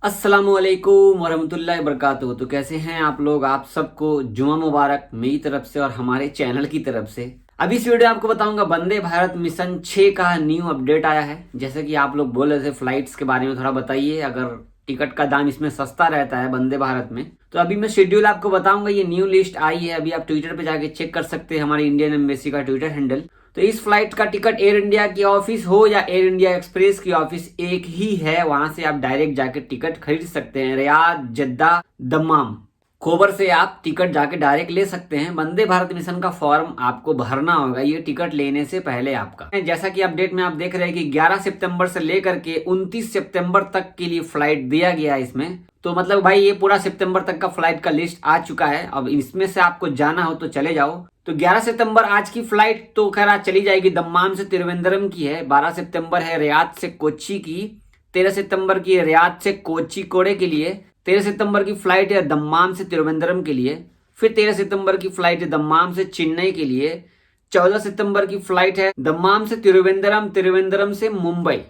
अस्सलामुअलैकुम वरहमतुल्लाहि वबरकातुहू। तो कैसे हैं आप लोग? आप सबको जुमा मुबारक मेरी तरफ से और हमारे चैनल की तरफ से। अभी इस वीडियो में आपको बताऊंगा वंदे भारत मिशन 6 का न्यू अपडेट आया है। जैसे कि आप लोग बोल रहे थे फ्लाइट्स के बारे में थोड़ा बताइए, अगर टिकट का दाम इसमें सस्ता रहता है वंदे भारत में। तो अभी मैं शेड्यूल आपको बताऊंगा। ये न्यू लिस्ट आई है, अभी आप ट्विटर पे जाके चेक कर सकते हैं, हमारे इंडियन एम्बेसी का ट्विटर हैंडल। तो इस फ्लाइट का टिकट एयर इंडिया की ऑफिस हो या एयर इंडिया एक्सप्रेस की ऑफिस एक ही है, वहां से आप डायरेक्ट जाके टिकट खरीद सकते हैं। रियाद, जद्दा, दम्माम, खोबर से आप टिकट जाके डायरेक्ट ले सकते हैं। वंदे भारत मिशन का फॉर्म आपको भरना होगा ये टिकट लेने से पहले आपका। जैसा कि अपडेट में आप देख रहे हैं कि 11 सितंबर से लेकर के 29 सितंबर तक के लिए फ्लाइट दिया गया है इसमें। तो मतलब भाई ये पूरा सितंबर तक का फ्लाइट का लिस्ट आ चुका है। अब इसमें से आपको जाना हो तो चले जाओ। तो 11 सितंबर आज की फ्लाइट तो खैर आज चली जाएगी, दम्माम से तिरुवनंतपुरम की है। 12 सितंबर है रियाद से कोच्चि की। 13 सितंबर की रियाद से कोझिकोड के लिए। 13 सितंबर की फ्लाइट है दम्माम से तिरुवनंतपुरम के लिए। फिर 13 सितंबर की फ्लाइट है दम्माम से चेन्नई के लिए। 14 सितंबर की फ्लाइट है दम्माम से तिरुवनंतपुरम, तिरुवनंतपुरम से मुंबई,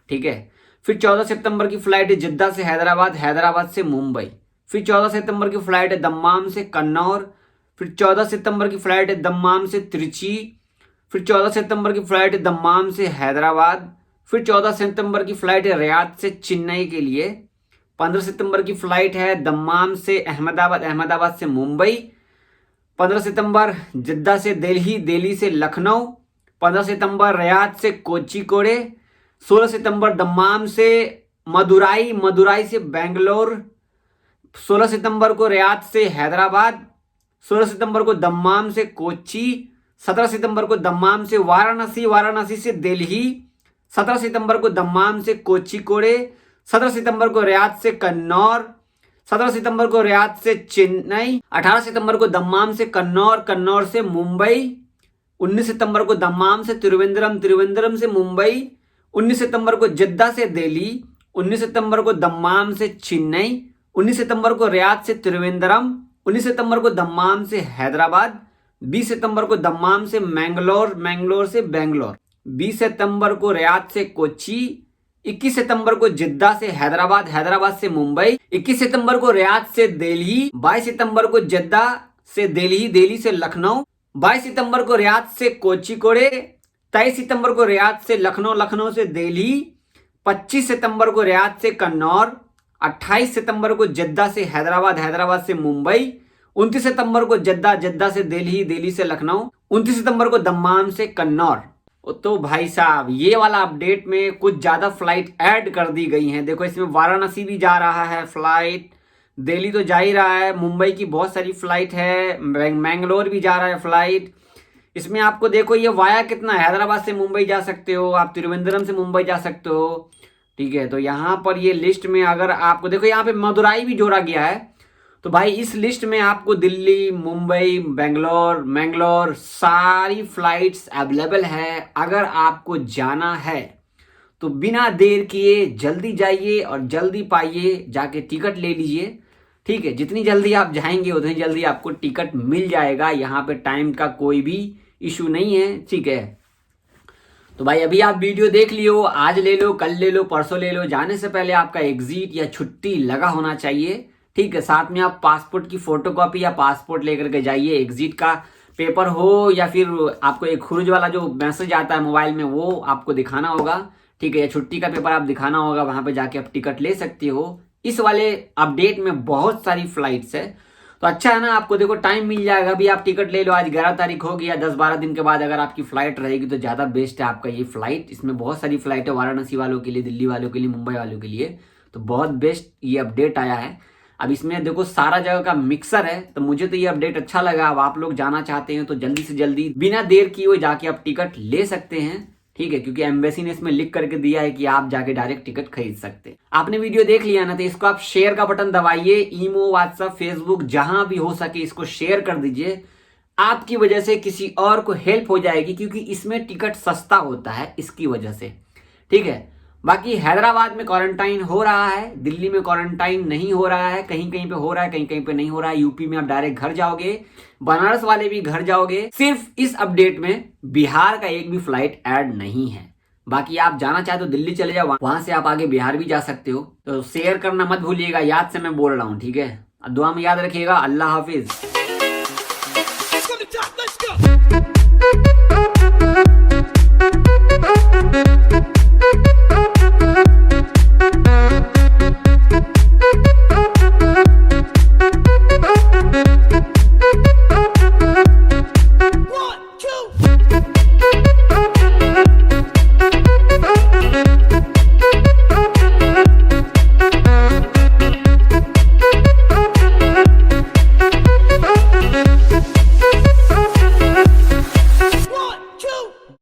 ठीक है। फिर 14 सितंबर की फ्लाइट है जद्दा से हैदराबाद, हैदराबाद से मुंबई। फिर 14 सितंबर की फ्लाइट है दम्माम से कन्नौर। फिर 14 सितंबर की फ्लाइट है दम्माम से त्रिची। फिर 14 सितंबर की फ्लाइट है दम्माम से हैदराबाद। फिर 14 सितंबर की फ्लाइट है रियाद से चेन्नई के लिए। 15 सितंबर की फ्लाइट है दम्माम से अहमदाबाद, अहमदाबाद से मुंबई। 15 सितंबर जद्दा से दिल्ली, दिल्ली से लखनऊ। 15 सितंबर रियाद से कोझिकोड। 16 सितंबर दम्माम से मदुराई, मदुराई से बेंगलोर। 16 सितंबर को रियाद से हैदराबाद। 16 सितंबर को दम्माम से कोच्चि। 17 सितंबर को दम्माम से वाराणसी, वाराणसी से दिल्ली। 17 सितंबर को दम्माम से कोझिकोड। 17 सितंबर को रियाद से कन्नौर। 17 सितंबर को रियाद से चेन्नई। 18 सितंबर को दम्माम से कन्नौर, कन्नौर से मुंबई। 19 सितंबर को दम्माम से तिरुवनंतपुरम, तिरुवनंतपुरम से मुंबई। 19 सितंबर को जद्दा से दिल्ली। 19 सितंबर को दम्माम से चेन्नई। 19 सितंबर को रियाद से तिरुवनंतपुरम। 19 सितंबर को दम्माम से हैदराबाद। 20 सितंबर को दम्माम से मैंगलोर, मैंगलोर से बेंगलोर। 20 सितंबर को रियाद से कोच्चि। 21 सितंबर को जद्दा से हैदराबाद, हैदराबाद से मुंबई। 21 सितंबर को रियाद से दिल्ली। 22 सितंबर को जद्दा से दिल्ली, दिल्ली से लखनऊ। 22 सितंबर को रियाद से कोझिकोड। 23 सितंबर को रियाद से लखनऊ, लखनऊ से दिल्ली। 25 सितंबर को रियाद से कन्नौर। 28 सितंबर को जद्दा से हैदराबाद, हैदराबाद से मुंबई। 29 सितंबर को जद्दा, जद्दा से दिल्ली, दिल्ली से लखनऊ। 29 सितंबर को दम्माम से कन्नौर। तो भाई साहब ये वाला अपडेट में कुछ ज्यादा फ्लाइट ऐड कर दी गई हैं। देखो इसमें वाराणसी भी जा रहा है फ्लाइट, दिल्ली तो जा ही रहा है, मुंबई की बहुत सारी फ्लाइट है, मैंगलोर भी जा रहा है फ्लाइट। इसमें आपको देखो ये वाया कितना है, हैदराबाद से मुंबई जा सकते हो आप, तिरुवनंतपुरम से मुंबई जा सकते हो, ठीक है। तो यहाँ पर ये लिस्ट में अगर आपको देखो यहाँ पे मदुराई भी जोड़ा गया है। तो भाई इस लिस्ट में आपको दिल्ली, मुंबई, बेंगलोर, मैंगलोर सारी फ्लाइट्स अवेलेबल है। अगर आपको जाना है तो बिना देर किए जल्दी जाइए और जल्दी पाइए, जाके टिकट ले लीजिए, ठीक है। जितनी जल्दी आप जाएंगे उतनी जल्दी आपको टिकट मिल जाएगा। यहाँ पे टाइम का कोई भी इशू नहीं है, ठीक है। तो भाई अभी आप वीडियो देख लियो, आज ले लो, कल ले लो, परसों ले लो, जाने से पहले आपका एग्जिट या छुट्टी लगा होना चाहिए, ठीक है। साथ में आप पासपोर्ट की फोटोकॉपी या पासपोर्ट लेकर के जाइए, एग्जिट का पेपर हो या फिर आपको एक खुरुज वाला जो मैसेज आता है मोबाइल में वो आपको दिखाना होगा, ठीक है। या छुट्टी का पेपर आप दिखाना होगा, वहां पे जाके आप टिकट ले सकते हो। इस वाले अपडेट में बहुत सारी फ्लाइट्स है, तो अच्छा है ना, आपको देखो टाइम मिल जाएगा। अभी आप टिकट ले लो, आज 11 तारीख हो गया, 10-12 दिन के बाद अगर आपकी फ्लाइट रहेगी तो ज़्यादा बेस्ट है आपका ये फ्लाइट। इसमें बहुत सारी फ्लाइट है वाराणसी वालों के लिए, दिल्ली वालों के लिए, मुंबई वालों के लिए, तो बहुत बेस्ट ये अपडेट आया है। अब इसमें देखो सारा जगह का मिक्सर है, तो मुझे तो ये अपडेट अच्छा लगा। अब आप लोग जाना चाहते हैं तो जल्दी से जल्दी बिना देर किए हुए जाके आप टिकट ले सकते हैं, ठीक है। क्योंकि एम्बेसी ने इसमें लिख करके दिया है कि आप जाके डायरेक्ट टिकट खरीद सकते हैं। आपने वीडियो देख लिया ना, तो इसको आप शेयर का बटन दबाइए, ईमो, व्हाट्सएप, फेसबुक जहां भी हो सके इसको शेयर कर दीजिए। आपकी वजह से किसी और को हेल्प हो जाएगी, क्योंकि इसमें टिकट सस्ता होता है इसकी वजह से, ठीक है। बाकी हैदराबाद में क्वारंटाइन हो रहा है, दिल्ली में क्वारंटाइन नहीं हो रहा है, कहीं कहीं पे हो रहा है, कहीं कहीं पे नहीं हो रहा है। यूपी में आप डायरेक्ट घर जाओगे, बनारस वाले भी घर जाओगे। सिर्फ इस अपडेट में बिहार का एक भी फ्लाइट ऐड नहीं है। बाकी आप जाना चाहे तो दिल्ली चले जाओ, वहां से आप आगे बिहार भी जा सकते हो। तो शेयर करना मत भूलिएगा, याद से मैं बोल रहा हूँ, ठीक है। दुआ में याद रखिएगा। अल्लाह हाफिज।